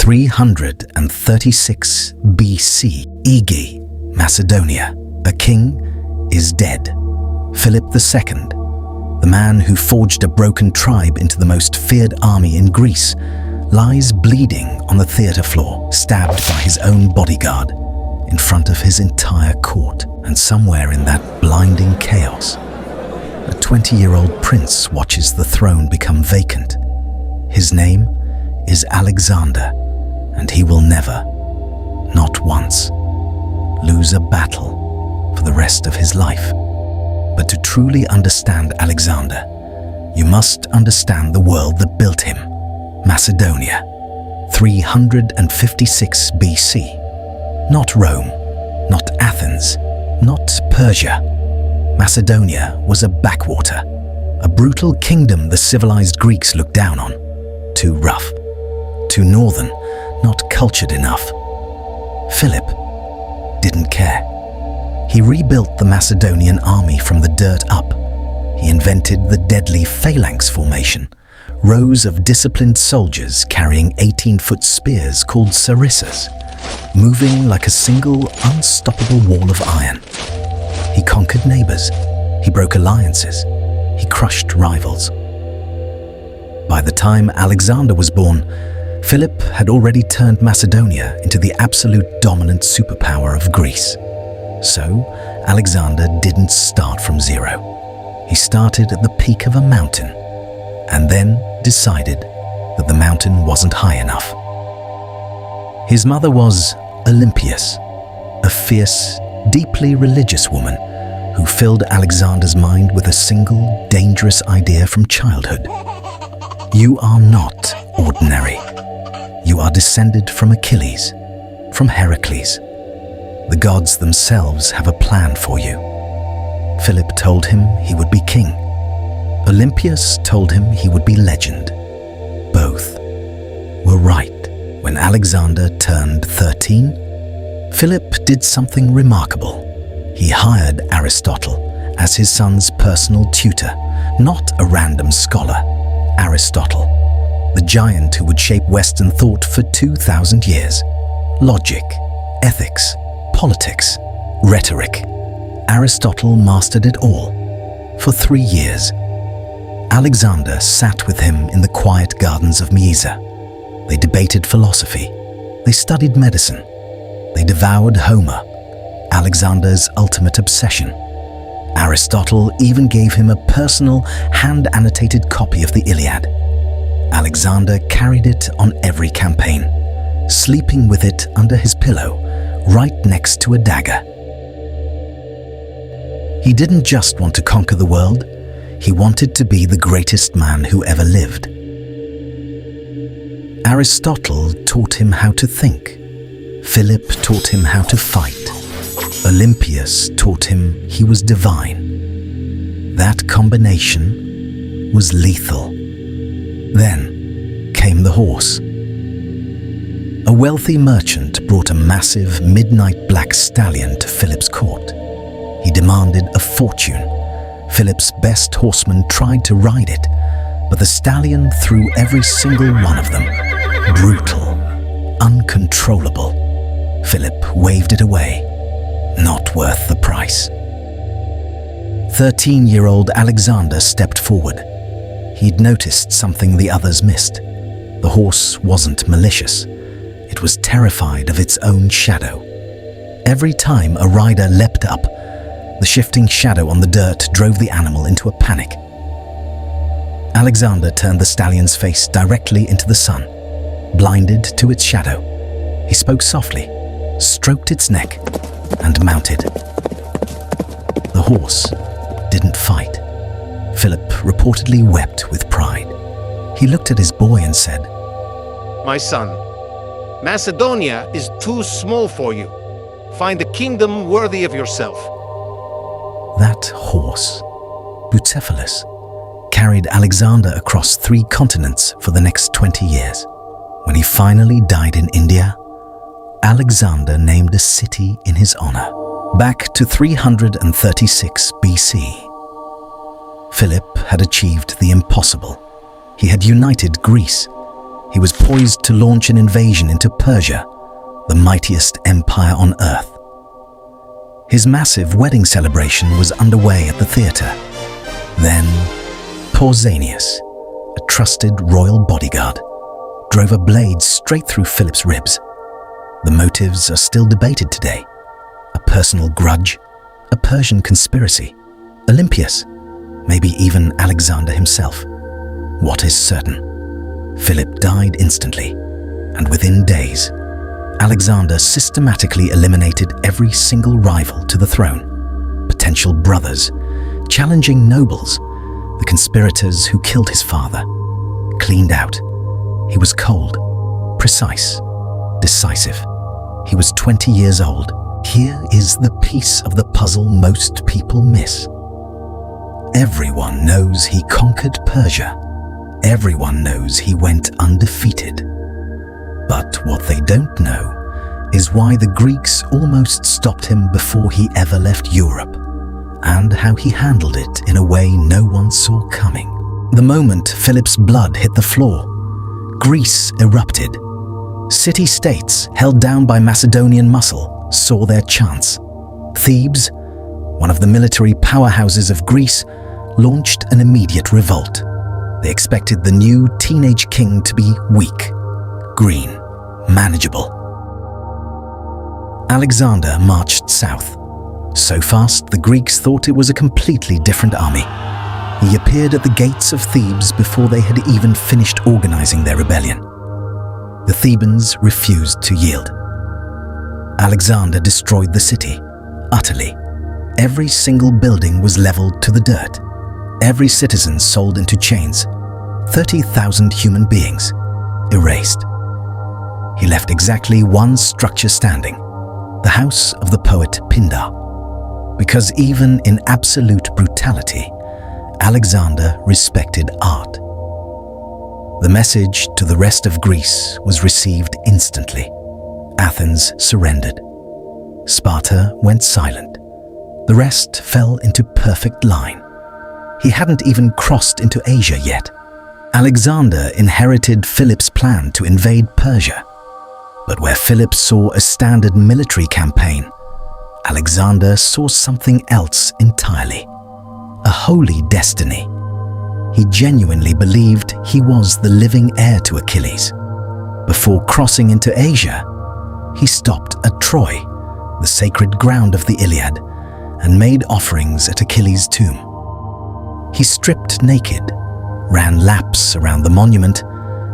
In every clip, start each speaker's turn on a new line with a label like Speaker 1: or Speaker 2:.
Speaker 1: 336 BC, Egi, Macedonia. A king is dead. Philip II, the man who forged a broken tribe into the most feared army in Greece, lies bleeding on the theatre floor, stabbed by his own bodyguard, in front of his entire court. And somewhere in that blinding chaos, a 20-year-old prince watches the throne become vacant. His name is Alexander, and he will never, not once, lose a battle for the rest of his life. But to truly understand Alexander, you must understand the world that built him, Macedonia, 356 BC. Not Rome, not Athens, not Persia. Macedonia was a backwater, a brutal kingdom the civilized Greeks looked down on. Too rough, too northern, not cultured enough. Philip didn't care. He rebuilt the Macedonian army from the dirt up. He invented the deadly phalanx formation, rows of disciplined soldiers carrying 18-foot spears called sarissas, moving like a single unstoppable wall of iron. He conquered neighbors, he broke alliances, he crushed rivals. By the time Alexander was born, Philip had already turned Macedonia into the absolute dominant superpower of Greece. So, Alexander didn't start from zero. He started at the peak of a mountain, and then decided that the mountain wasn't high enough. His mother was Olympias, a fierce, deeply religious woman who filled Alexander's mind with a single, dangerous idea from childhood. You are not ordinary. You are descended from Achilles, from Heracles. The gods themselves have a plan for you. Philip told him he would be king. Olympias told him he would be legend. Both were right. When Alexander turned 13, Philip did something remarkable. He hired Aristotle as his son's personal tutor, not a random scholar. Aristotle, the giant who would shape Western thought for 2,000 years. Logic, ethics, politics, rhetoric. Aristotle mastered it all. For 3 years, Alexander sat with him in the quiet gardens of Mysa. They debated philosophy. They studied medicine. They devoured Homer, Alexander's ultimate obsession. Aristotle even gave him a personal, hand-annotated copy of the Iliad. Alexander carried it on every campaign, sleeping with it under his pillow, right next to a dagger. He didn't just want to conquer the world, he wanted to be the greatest man who ever lived. Aristotle taught him how to think. Philip taught him how to fight. Olympias taught him he was divine. That combination was lethal. Then came the horse. A wealthy merchant brought a massive midnight black stallion to Philip's court. He demanded a fortune. Philip's best horseman tried to ride it, but the stallion threw every single one of them. Brutal, uncontrollable. Philip waved it away. Not worth the price. 13-year-old Alexander stepped forward. He'd noticed something the others missed. The horse wasn't malicious. It was terrified of its own shadow. Every time a rider leapt up, the shifting shadow on the dirt drove the animal into a panic. Alexander turned the stallion's face directly into the sun, blinded to its shadow. He spoke softly, stroked its neck, and mounted. The horse didn't fight. Philip reportedly wept with pride. He looked at his boy and said,
Speaker 2: "My son, Macedonia is too small for you. Find a kingdom worthy of yourself."
Speaker 1: That horse, Bucephalus, carried Alexander across 3 continents for the next 20 years. When he finally died in India, Alexander named a city in his honor. Back to 336 BC. Philip had achieved the impossible. He had united Greece. He was poised to launch an invasion into Persia, the mightiest empire on earth. His massive wedding celebration was underway at the theatre. Then, Pausanias, a trusted royal bodyguard, drove a blade straight through Philip's ribs. The motives are still debated today. A personal grudge, a Persian conspiracy, Olympias, maybe even Alexander himself. What is certain? Philip died instantly, and within days, Alexander systematically eliminated every single rival to the throne, potential brothers, challenging nobles, the conspirators who killed his father. Cleaned out. He was cold, precise, decisive. He was 20 years old. Here is the piece of the puzzle most people miss. Everyone knows he conquered Persia. Everyone knows he went undefeated. But what they don't know is why the Greeks almost stopped him before he ever left Europe, and how he handled it in a way no one saw coming. The moment Philip's blood hit the floor, Greece erupted. City-states held down by Macedonian muscle saw their chance. Thebes, one of the military powerhouses of Greece, launched an immediate revolt. They expected the new teenage king to be weak, green, manageable. Alexander marched south. So fast, the Greeks thought it was a completely different army. He appeared at the gates of Thebes before they had even finished organizing their rebellion. The Thebans refused to yield. Alexander destroyed the city, utterly. Every single building was leveled to the dirt. Every citizen sold into chains. 30,000 human beings, erased. He left exactly one structure standing, the house of the poet Pindar. Because even in absolute brutality, Alexander respected art. The message to the rest of Greece was received instantly. Athens surrendered. Sparta went silent. The rest fell into perfect line. He hadn't even crossed into Asia yet. Alexander inherited Philip's plan to invade Persia. But where Philip saw a standard military campaign, Alexander saw something else entirely. A holy destiny. He genuinely believed he was the living heir to Achilles. Before crossing into Asia, he stopped at Troy, the sacred ground of the Iliad, and made offerings at Achilles' tomb. He stripped naked, ran laps around the monument,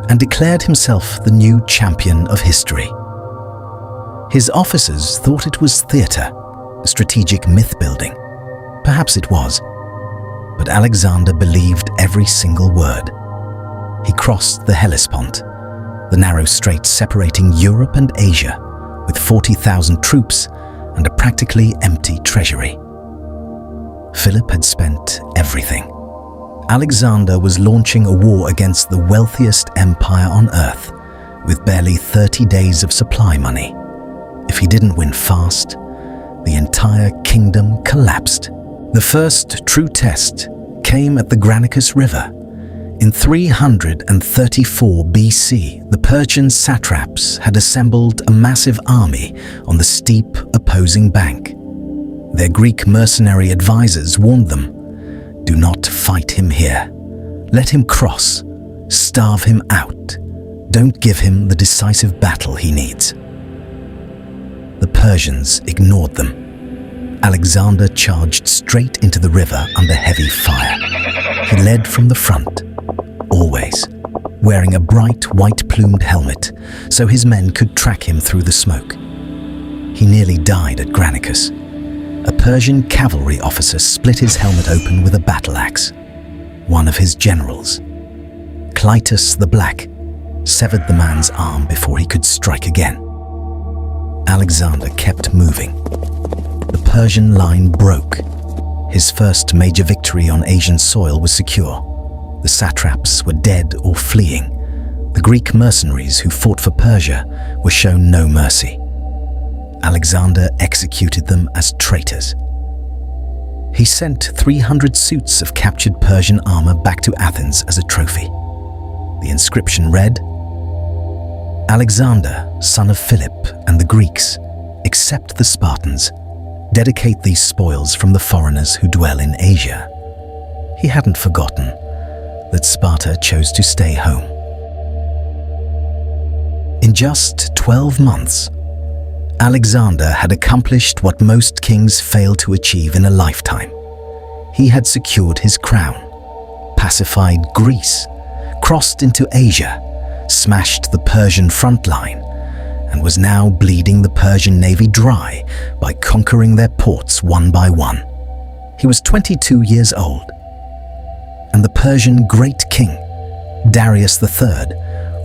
Speaker 1: and declared himself the new champion of history. His officers thought it was theatre, strategic myth-building. Perhaps it was. But Alexander believed every single word. He crossed the Hellespont, the narrow strait separating Europe and Asia, with 40,000 troops and a practically empty treasury. Philip had spent everything. Alexander was launching a war against the wealthiest empire on earth, with barely 30 days of supply money. If he didn't win fast, the entire kingdom collapsed. The first true test came at the Granicus River. In 334 BC, the Persian satraps had assembled a massive army on the steep opposing bank. Their Greek mercenary advisors warned them, "Do not fight him here. Let him cross. Starve him out. Don't give him the decisive battle he needs." The Persians ignored them. Alexander charged straight into the river under heavy fire. He led from the front, always, wearing a bright white-plumed helmet so his men could track him through the smoke. He nearly died at Granicus. A Persian cavalry officer split his helmet open with a battle axe. One of his generals, Clytus the Black, severed the man's arm before he could strike again. Alexander kept moving. The Persian line broke. His first major victory on Asian soil was secure. The satraps were dead or fleeing. The Greek mercenaries who fought for Persia were shown no mercy. Alexander executed them as traitors. He sent 300 suits of captured Persian armor back to Athens as a trophy. The inscription read, Alexander, son of Philip, and the Greeks accept the Spartans, dedicate these spoils from the foreigners who dwell in Asia. He hadn't forgotten that Sparta chose to stay home. In just 12 months, Alexander had accomplished what most kings fail to achieve in a lifetime. He had secured his crown, pacified Greece, crossed into Asia, smashed the Persian front line, and was now bleeding the Persian navy dry by conquering their ports one by one. He was 22 years old, and the Persian great king, Darius III,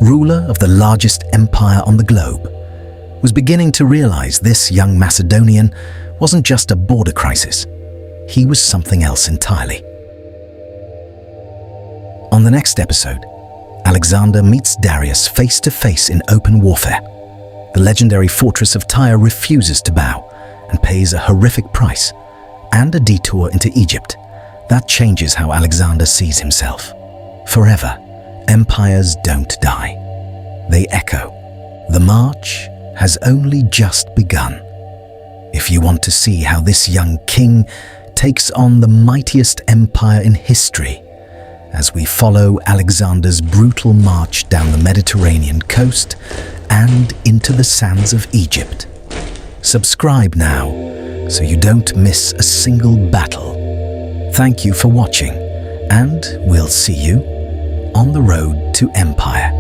Speaker 1: ruler of the largest empire on the globe, was beginning to realize this young Macedonian wasn't just a border crisis. He was something else entirely. On the next episode, Alexander meets Darius face to face in open warfare. The legendary fortress of Tyre refuses to bow and pays a horrific price and a detour into Egypt. That changes how Alexander sees himself. Forever, empires don't die. They echo. The march has only just begun. If you want to see how this young king takes on the mightiest empire in history, as we follow Alexander's brutal march down the Mediterranean coast and into the sands of Egypt. Subscribe now so you don't miss a single battle. Thank you for watching, and we'll see you on the road to empire.